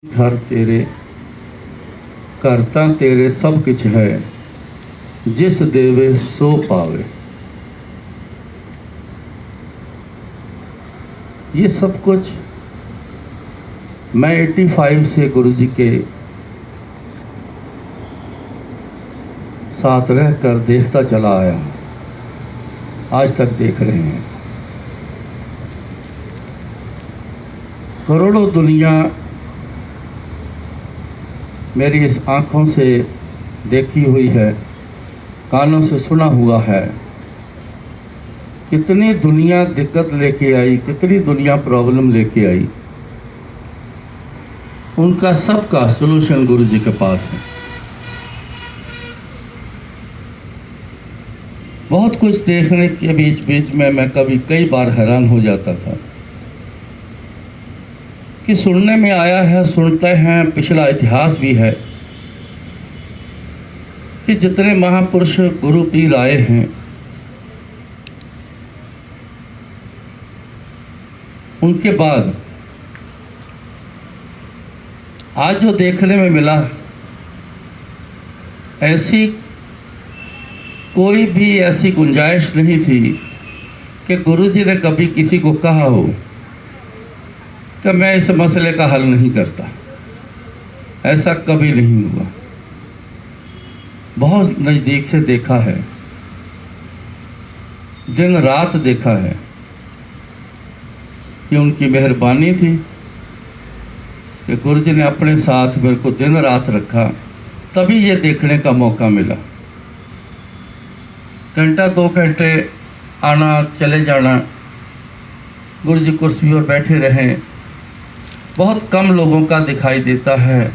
घर तेरे करता तेरे सब कुछ है, जिस देवे सो पावे। ये सब कुछ मैं 85 से गुरुजी के साथ रहकर देखता चला आया, आज तक देख रहे हैं। करोड़ों दुनिया मेरी इस आँखों से देखी हुई है, कानों से सुना हुआ है। कितनी दुनिया दिक्कत लेके आई, कितनी दुनिया प्रॉब्लम लेके आई, उनका सबका सलूशन गुरु जी के पास है। बहुत कुछ देखने के बीच बीच में मैं कई बार हैरान हो जाता था कि सुनने में आया है, सुनते हैं, पिछला इतिहास भी है कि जितने महापुरुष गुरु पीर आए हैं, उनके बाद आज जो देखने में मिला, ऐसी कोई भी ऐसी गुंजाइश नहीं थी कि गुरु जी ने कभी किसी को कहा हो कि मैं इस मसले का हल नहीं करता। ऐसा कभी नहीं हुआ। बहुत नज़दीक से देखा है, दिन रात देखा है कि उनकी मेहरबानी थी कि गुरु जी ने अपने साथ मेरे को दिन रात रखा, तभी ये देखने का मौका मिला। घंटा 2 घंटे आना चले जाना, गुरु जी कुर्सी पर बैठे रहें, बहुत कम लोगों का दिखाई देता है।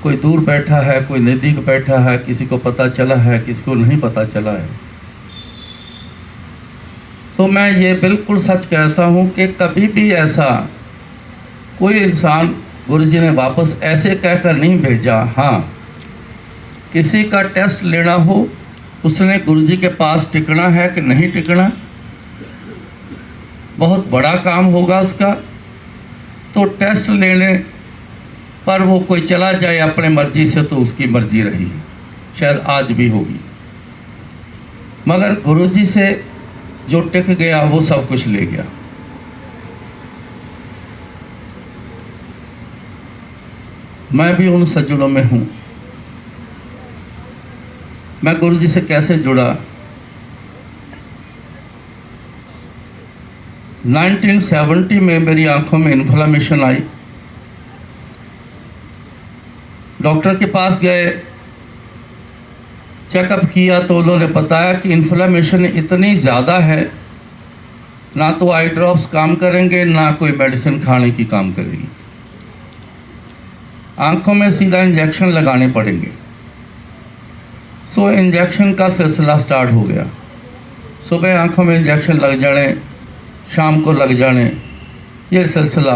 कोई दूर बैठा है, कोई नज़दीक बैठा है, किसी को पता चला है, किसी को नहीं पता चला है। तो मैं ये बिल्कुल सच कहता हूँ कि कभी भी ऐसा कोई इंसान गुरु जी ने वापस ऐसे कहकर नहीं भेजा। हाँ, किसी का टेस्ट लेना हो, उसने गुरु जी के पास टिकना है कि नहीं टिकना, बहुत बड़ा काम होगा उसका। तो टेस्ट लेने पर वो कोई चला जाए अपने मर्जी से, तो उसकी मर्जी रही, शायद आज भी होगी। मगर गुरुजी से जो टिक गया वो सब कुछ ले गया। मैं भी उन सज्जनों में हूँ। मैं गुरुजी से कैसे जुड़ा? 1970 में मेरी आंखों में इन्फ्लामेशन आई। डॉक्टर के पास गए, चेकअप किया तो उन्होंने बताया कि इन्फ्लामेशन इतनी ज़्यादा है, ना तो आई ड्रॉप्स काम करेंगे, ना कोई मेडिसिन खाने की काम करेगी। आंखों में सीधा इंजेक्शन लगाने पड़ेंगे। सो इंजेक्शन का सिलसिला स्टार्ट हो गया। सुबह आंखों में इंजेक्शन लग जाने, शाम को लग जाने, ये सिलसिला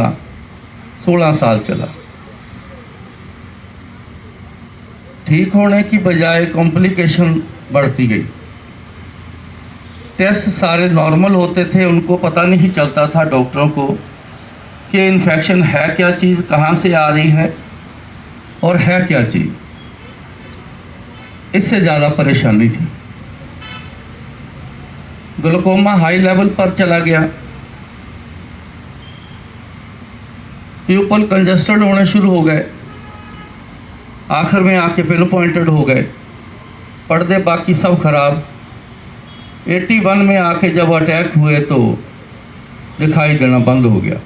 16 साल चला। ठीक होने की बजाय कॉम्प्लिकेशन बढ़ती गई। टेस्ट सारे नॉर्मल होते थे, उनको पता नहीं चलता था डॉक्टरों को कि इन्फेक्शन है क्या चीज़, कहाँ से आ रही है और है क्या चीज़। इससे ज़्यादा परेशानी थी। ग्लूकोमा हाई लेवल पर चला गया, प्यूपल कंजस्टेड होने शुरू हो गए, आखिर में आके पिन पॉइंटेड हो गए, पर्दे बाकी सब खराब। 81 में आके जब अटैक हुए तो दिखाई देना बंद हो गया।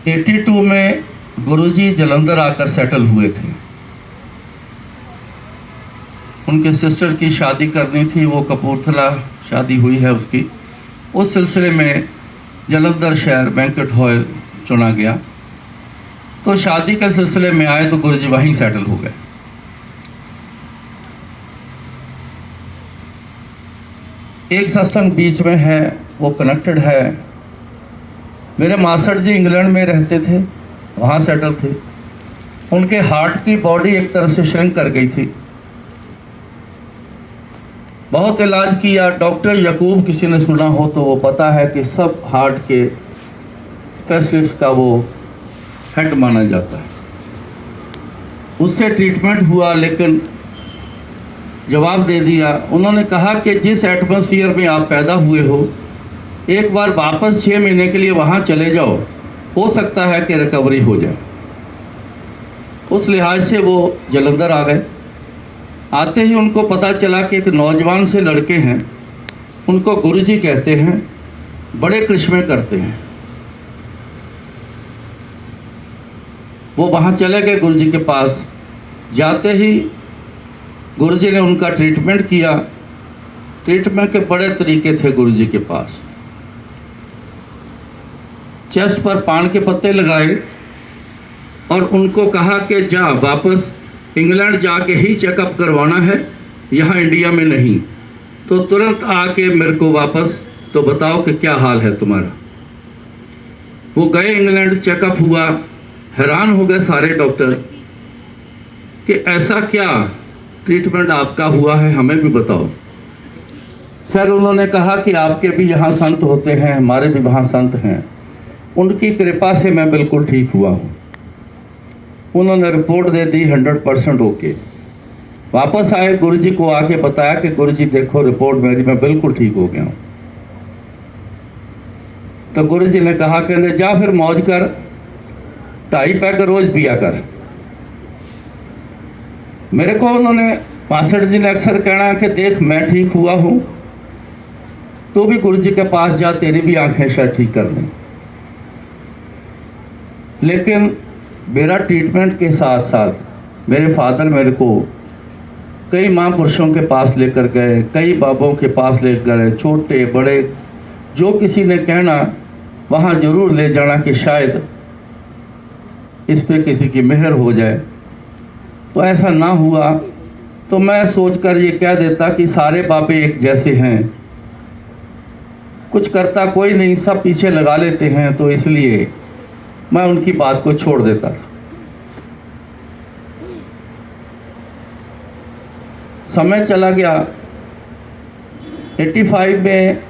82 में गुरुजी जलंधर आकर सेटल हुए थे। उनके सिस्टर की शादी करनी थी, वो कपूरथला शादी हुई है उसकी। उस सिलसिले में जलंधर शहर बैंक्वेट हॉल चुना गया। तो शादी के सिलसिले में आए तो गुरुजी वहीं सेटल हो गए। एक सत्संग बीच में है, वो कनेक्टेड है। मेरे मास्टर जी इंग्लैंड में रहते थे, वहाँ सेटल थे। उनके हार्ट की बॉडी एक तरफ से श्रिंक कर गई थी। बहुत इलाज किया। डॉक्टर यकूब किसी ने सुना हो तो वो पता है कि सब हार्ट के स्पेशलिस्ट का वो हेड माना जाता है। उससे ट्रीटमेंट हुआ लेकिन जवाब दे दिया। उन्होंने कहा कि जिस एटमॉस्फेयर में आप पैदा हुए हो, एक बार वापस 6 महीने के लिए वहाँ चले जाओ, हो सकता है कि रिकवरी हो जाए। उस लिहाज से वो जलंधर आ गए। आते ही उनको पता चला कि एक नौजवान से लड़के हैं, उनको गुरुजी कहते हैं, बड़े करिश्मे करते हैं। वो वहाँ चले गए गुरुजी के पास। जाते ही गुरुजी ने उनका ट्रीटमेंट किया। ट्रीटमेंट के बड़े तरीके थे गुरुजी के पास। चेस्ट पर पान के पत्ते लगाए और उनको कहा कि जा वापस इंग्लैंड जाके ही चेकअप करवाना है, यहाँ इंडिया में नहीं। तो तुरंत आके मेरे को वापस तो बताओ कि क्या हाल है तुम्हारा। वो गए इंग्लैंड, चेकअप हुआ। हैरान हो गए सारे डॉक्टर कि ऐसा क्या ट्रीटमेंट आपका हुआ है, हमें भी बताओ। फिर उन्होंने कहा कि आपके भी यहाँ संत होते हैं, हमारे भी वहाँ संत हैं, उनकी कृपा से मैं बिल्कुल ठीक हुआ हूँ। उन्होंने रिपोर्ट दे दी 100% ओके। वापस आए, गुरुजी को आके बताया कि गुरुजी देखो रिपोर्ट मेरी, मैं बिल्कुल ठीक हो गया हूँ। तो गुरुजी ने कहा कि जा फिर मौज कर, 2.5 पैग रोज पिया कर। मेरे को उन्होंने 65 दिन अक्सर कहना कि देख मैं ठीक हुआ हूँ, तो भी गुरुजी के पास जा, तेरी भी आंखें शायद ठीक कर दें। लेकिन मेरा ट्रीटमेंट के साथ साथ मेरे फादर मेरे को कई महापुरुषों के पास लेकर गए, कई बाबों के पास लेकर गए, छोटे बड़े जो किसी ने कहना वहाँ ज़रूर ले जाना कि शायद इस पे किसी की मेहर हो जाए। तो ऐसा ना हुआ तो मैं सोचकर ये कह देता कि सारे बाबे एक जैसे हैं, कुछ करता कोई नहीं, सब पीछे लगा लेते हैं, तो इसलिए मैं उनकी बात को छोड़ देता था। समय चला गया। 85 में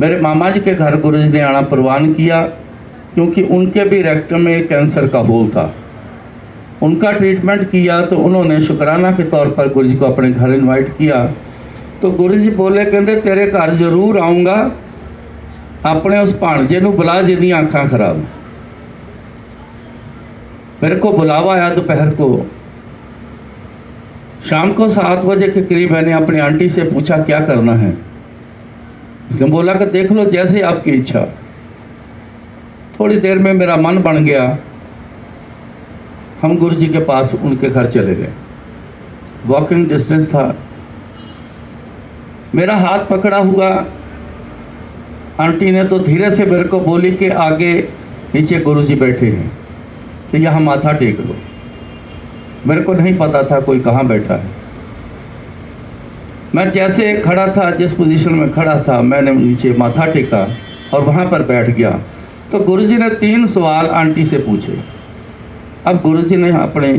मेरे मामा जी के घर गुरुजी ने आना प्रवान किया, क्योंकि उनके भी रेक्टम में कैंसर का होल था। उनका ट्रीटमेंट किया तो उन्होंने शुक्राना के तौर पर गुरुजी को अपने घर इनवाइट किया। तो गुरुजी बोले, कहते तेरे घर जरूर आऊँगा, अपने उस भाणजे नूं बुला जिहदी आँखां खराब। मेरे को बुलावा आया दोपहर को। शाम को 7 बजे के करीब मैंने अपनी आंटी से पूछा क्या करना है। उसने बोला कि देख लो जैसे आपकी इच्छा। थोड़ी देर में मेरा मन बन गया, हम गुरुजी के पास उनके घर चले गए। वॉकिंग डिस्टेंस था। मेरा हाथ पकड़ा हुआ। आंटी ने तो धीरे से मेरे को बोली कि आगे नीचे गुरुजी बैठे हैं, तो यहाँ माथा टेक लो। मेरे को नहीं पता था कोई कहाँ बैठा है। मैं जैसे खड़ा था, जिस पोजीशन में खड़ा था, मैंने नीचे माथा टेका और वहाँ पर बैठ गया। तो गुरुजी ने 3 सवाल आंटी से पूछे। अब गुरुजी ने अपनी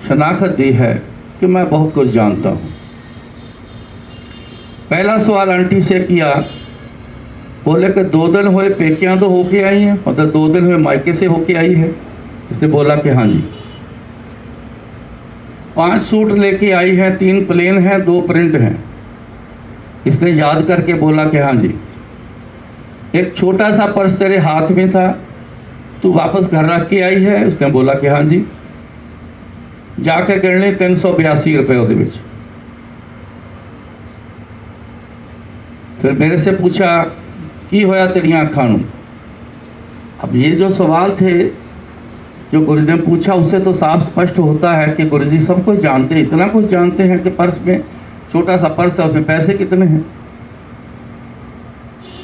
शनाख्त दी है कि मैं बहुत कुछ जानता हूँ। पहला सवाल आंटी से किया, बोले कि 2 दिन हुए पेकियाँ तो होके आई हैं, मतलब 2 दिन हुए मायके से होके आई है। इसने बोला कि हाँ जी। 5 सूट लेके आई हैं, 3 प्लेन हैं, 2 प्रिंट हैं। इसने याद करके बोला कि हाँ जी। एक छोटा सा पर्स तेरे हाथ में था, तू वापस घर रख के आई है। उसने बोला कि हाँ जी। जाके गिनने 382 रुपये ਉਹਦੇ ਵਿੱਚ। फिर मेरे से पूछा की होया तेरियां अखां नूं। अब ये जो सवाल थे जो गुरुजी ने पूछा, उससे तो साफ स्पष्ट होता है कि गुरुजी सब कुछ जानते हैं, इतना कुछ जानते हैं कि पर्स में छोटा सा पर्स है, उसमें पैसे कितने हैं।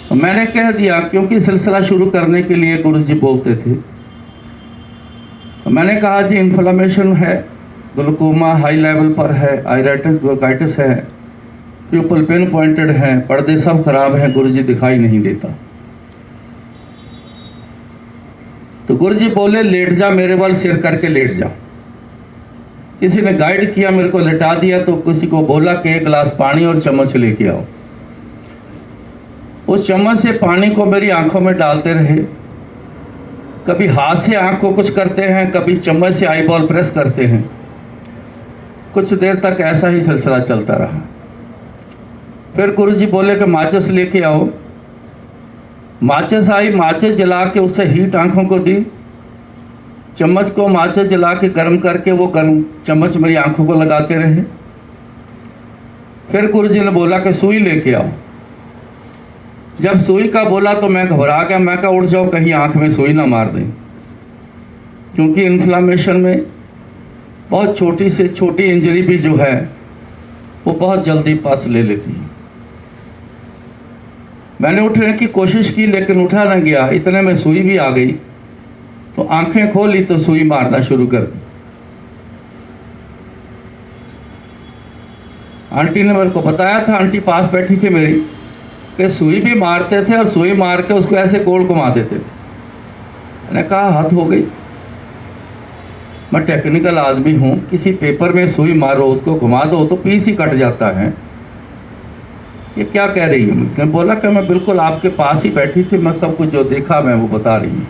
तो मैंने कह दिया, क्योंकि सिलसिला शुरू करने के लिए गुरुजी बोलते थे। तो मैंने कहा जी इन्फ्लेमेशन है, ग्लूकोमा हाई लेवल पर है, आयराइटिस ब्रोंकाइटिस है, प्यूपल पिन पॉइंटेड है, पर्दे सब खराब हैं, गुरुजी दिखाई नहीं देता। तो गुरुजी बोले लेट जा, मेरे वाल सिर करके लेट जा। किसी ने गाइड किया, मेरे को लिटा दिया, तो किसी को बोला कि एक गिलास पानी और चम्मच लेके आओ। उस चम्मच से पानी को मेरी आंखों में डालते रहे, कभी हाथ से आंख को कुछ करते हैं, कभी चम्मच से आई बॉल प्रेस करते हैं। कुछ देर तक ऐसा ही सिलसिला चलता रहा। फिर गुरुजी बोले कि माचिस लेके आओ। माचिस आई, माचिस जला के उससे हीट आंखों को दी, चम्मच को माचिस जला के गर्म करके वो गर्म चम्मच मेरी आंखों को लगाते रहे। फिर गुरुजी ने बोला कि सुई लेके आओ। जब सुई का बोला तो मैं घबरा गया। मैं कहा उठ जाओ, कहीं आंख में सुई ना मार दें, क्योंकि इन्फ्लामेशन में बहुत छोटी से छोटी इंजरी भी जो है वो बहुत जल्दी पस ले लेती है। मैंने उठने की कोशिश की लेकिन उठा न गया। इतने में सुई भी आ गई, तो आंखें खोली तो सुई मारना शुरू कर दी। आंटी ने मेरे को बताया था, आंटी पास बैठी थी मेरी, कि सुई भी मारते थे और सुई मार के उसको ऐसे गोल घुमा देते थे। मैंने कहा हद हो गई, मैं टेक्निकल आदमी हूँ, किसी पेपर में सुई मारो, उसको घुमा दो तो पीस ही कट जाता है, ये क्या कह रही है? उसने बोला कि मैं बिल्कुल आपके पास ही बैठी थी, मैं सब कुछ जो देखा मैं वो बता रही हूँ।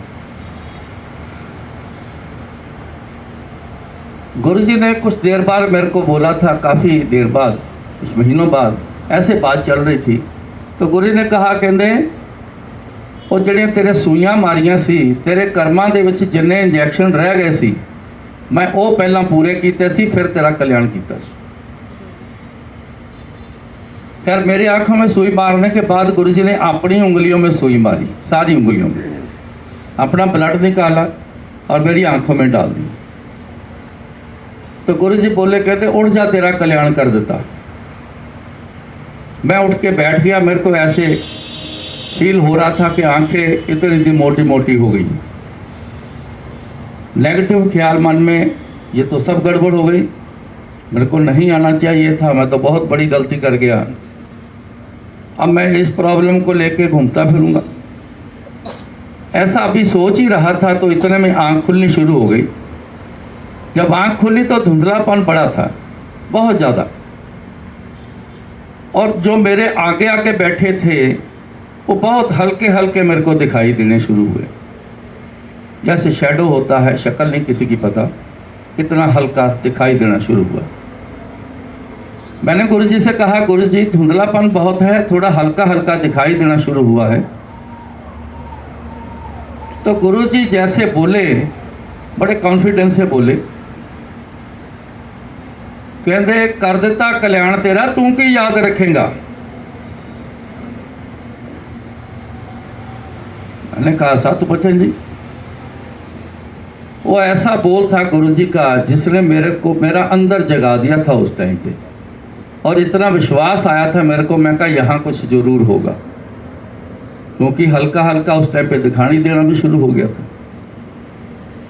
गुरुजी ने कुछ देर बाद मेरे को बोला था, काफ़ी देर बाद, कुछ महीनों बाद ऐसे बात चल रही थी, तो गुरु ने कहा, कहते वो ਜਿਹੜੀਆਂ तेरे सूइयां मारियां सी, तेरे कर्मां दे विच जिन्ने इंजैक्शन रह गए सी, मैं वो पहला पूरे कीते सी, फिर तेरा कल्याण कीता सी। खैर मेरी आंखों में सुई मारने के बाद गुरुजी ने अपनी उंगलियों में सुई मारी, सारी उंगलियों में, अपना ब्लड निकाला और मेरी आंखों में डाल दी। तो गुरुजी बोले, कहते उठ जा, तेरा कल्याण कर देता। मैं उठ के बैठ गया। मेरे को ऐसे फील हो रहा था कि आंखें इतनी सी मोटी मोटी हो गई। नेगेटिव ख्याल मन में, ये तो सब गड़बड़ हो गई, मेरे को नहीं आना चाहिए था, मैं तो बहुत बड़ी गलती कर गया, अब मैं इस प्रॉब्लम को लेके घूमता फिरूंगा। ऐसा अभी सोच ही रहा था तो इतने में आँख खुलनी शुरू हो गई। जब आँख खुली तो धुंधलापन पड़ा था बहुत ज़्यादा, और जो मेरे आगे आगे बैठे थे वो बहुत हल्के हल्के मेरे को दिखाई देने शुरू हुए, जैसे शैडो होता है, शक्ल नहीं किसी की पता, इतना हल्का दिखाई देना शुरू हुआ। मैंने गुरुजी से कहा, गुरुजी धुंधलापन बहुत है, थोड़ा हल्का हल्का दिखाई देना शुरू हुआ है। तो गुरुजी जैसे बोले, बड़े कॉन्फिडेंस से बोले, कहते कर देता कल्याण तेरा, तू की याद रखेगा। मैंने कहा सतबचन जी। वो ऐसा बोल था गुरुजी का जिसने मेरे को मेरा अंदर जगा दिया था उस टाइम पे, और इतना विश्वास आया था मेरे को, मैं कहा यहाँ कुछ जरूर होगा, क्योंकि हल्का हल्का उस टाइम पे दिखाई देना भी शुरू हो गया था।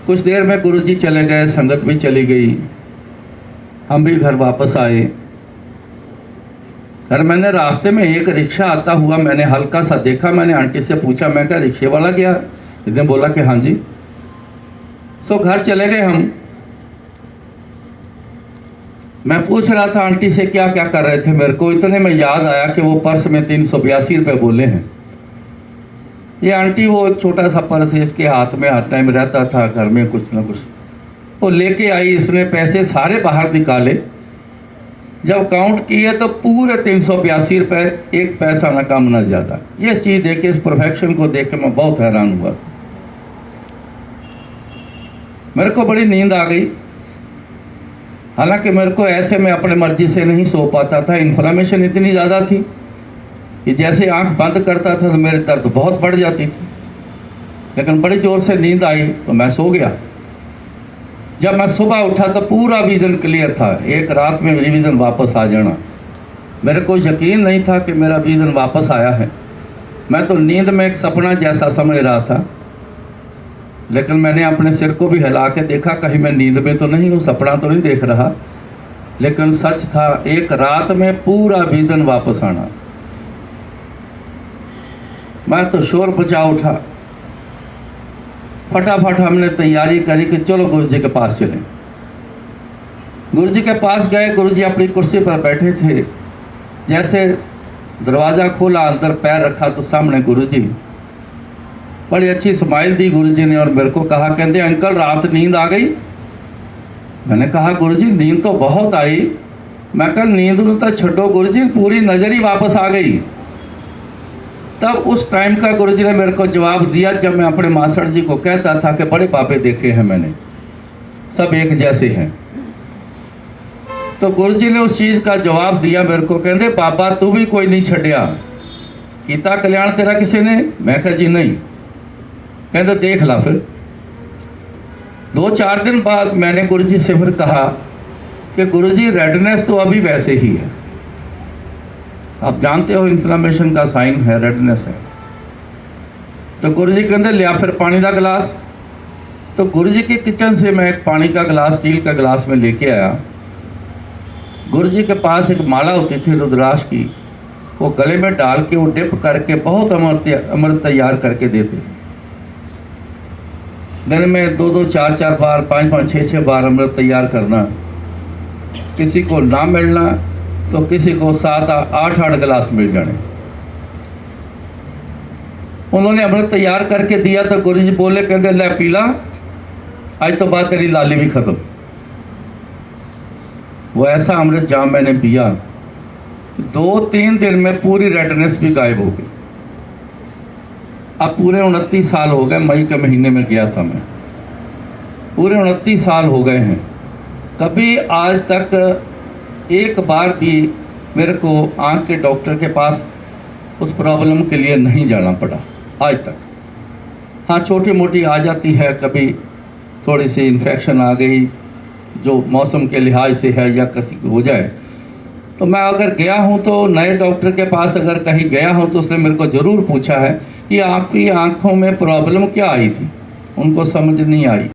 कुछ देर में गुरुजी चले गए, संगत भी चली गई, हम भी घर वापस आए। फिर मैंने रास्ते में एक रिक्शा आता हुआ मैंने हल्का सा देखा। मैंने आंटी से पूछा, मैं कहा रिक्शे वाला गया? इसने बोला कि हाँ जी। सो घर चले गए हम। मैं पूछ रहा था आंटी से क्या क्या कर रहे थे, मेरे को इतने में याद आया कि वो पर्स में 382 रुपये बोले हैं। ये आंटी वो एक छोटा सा पर्स है, इसके हाथ में हर टाइम रहता था घर में कुछ ना कुछ, वो लेके आई। इसने पैसे सारे बाहर निकाले, जब काउंट किए तो पूरे 382 रुपये, एक पैसा ना कम ना ज़्यादा। ये चीज़ देख के, इस परफेक्शन को देख के मैं बहुत हैरान हुआ था। मेरे को बड़ी नींद आ गई। हालांकि मेरे को ऐसे में अपने मर्जी से नहीं सो पाता था, इन्फ्लामेशन इतनी ज़्यादा थी कि जैसे आंख बंद करता था तो मेरे दर्द बहुत बढ़ जाती थी। लेकिन बड़ी ज़ोर से नींद आई तो मैं सो गया। जब मैं सुबह उठा तो पूरा विज़न क्लियर था, एक रात में रिवीजन वापस आ जाना। मेरे को यकीन नहीं था कि मेरा विज़न वापस आया है। मैं तो नींद में एक सपना जैसा समझ रहा था, लेकिन मैंने अपने सिर को भी हिला के देखा, कहीं मैं नींद में तो नहीं हूँ, सपना तो नहीं देख रहा। लेकिन सच था, एक रात में पूरा विज़न वापस आना। मैं तो शोर बचा उठा। फटाफट हमने तैयारी करी कि चलो गुरु जी के पास चलें। गुरु जी के पास गए। गुरु जी अपनी कुर्सी पर बैठे थे। जैसे दरवाज़ा खोला, अंदर पैर रखा तो सामने गुरु जी। बड़ी अच्छी स्माइल दी गुरु जी ने और मेरे को कहा, कहते अंकल रात नींद आ गई। मैंने कहा गुरु जी नींद तो बहुत आई। मैं कल नींद ਨੂੰ तो छड्डो गुरु जी, पूरी नज़र ही वापस आ गई। तब उस टाइम का गुरु जी ने मेरे को जवाब दिया, जब मैं अपने मास्टर जी को कहता था कि बड़े पापे देखे हैं मैंने, सब एक जैसे हैं। तो गुरु जी ने उस चीज़ का जवाब दिया मेरे को, कहते बाबा तू भी कोई नहीं छड्या, कीता कल्याण तेरा किसी ने? मैं कहा जी नहीं। कहते देख ला। फिर 2-4 दिन बाद मैंने गुरु जी से फिर कहा कि गुरु जी रेडनेस तो अभी वैसे ही है, आप जानते हो इन्फ्लेमेशन का साइन है, रेडनेस है। तो गुरु जी कहते लिया फिर पानी का गिलास। तो गुरु जी के किचन से मैं एक पानी का गिलास, स्टील का गिलास में लेके आया। गुरु जी के पास एक माला होती थी रुद्राक्ष की, वो गले में डाल के वो डिप करके बहुत अमृत तैयार करके देते। दिन में 2-2, 4-4 बार, 5-5, 6-6 बार अमृत तैयार करना। किसी को ना मिलना तो किसी को 7-8 गिलास मिल जाने। उन्होंने अमृत तैयार करके दिया तो गुरु जी बोले, कहते ले पीला, आज तो बाद तेरी लाली भी खत्म। वो ऐसा अमृत जाम मैंने पिया, 2-3 दिन में पूरी रेडनेस भी गायब हो गई। अब पूरे 29 साल हो गए, मई के महीने में गया था मैं, पूरे 29 साल हो गए हैं। कभी आज तक एक बार भी मेरे को आँख के डॉक्टर के पास उस प्रॉब्लम के लिए नहीं जाना पड़ा आज तक। हाँ छोटी मोटी आ जाती है, कभी थोड़ी सी इन्फेक्शन आ गई जो मौसम के लिहाज से है या किसी को हो जाए, तो मैं अगर गया हूँ तो नए डॉक्टर के पास अगर कहीं गया हूँ तो उसने मेरे को ज़रूर पूछा है कि आपकी आँखों में प्रॉब्लम क्या आई थी। उनको समझ नहीं आई।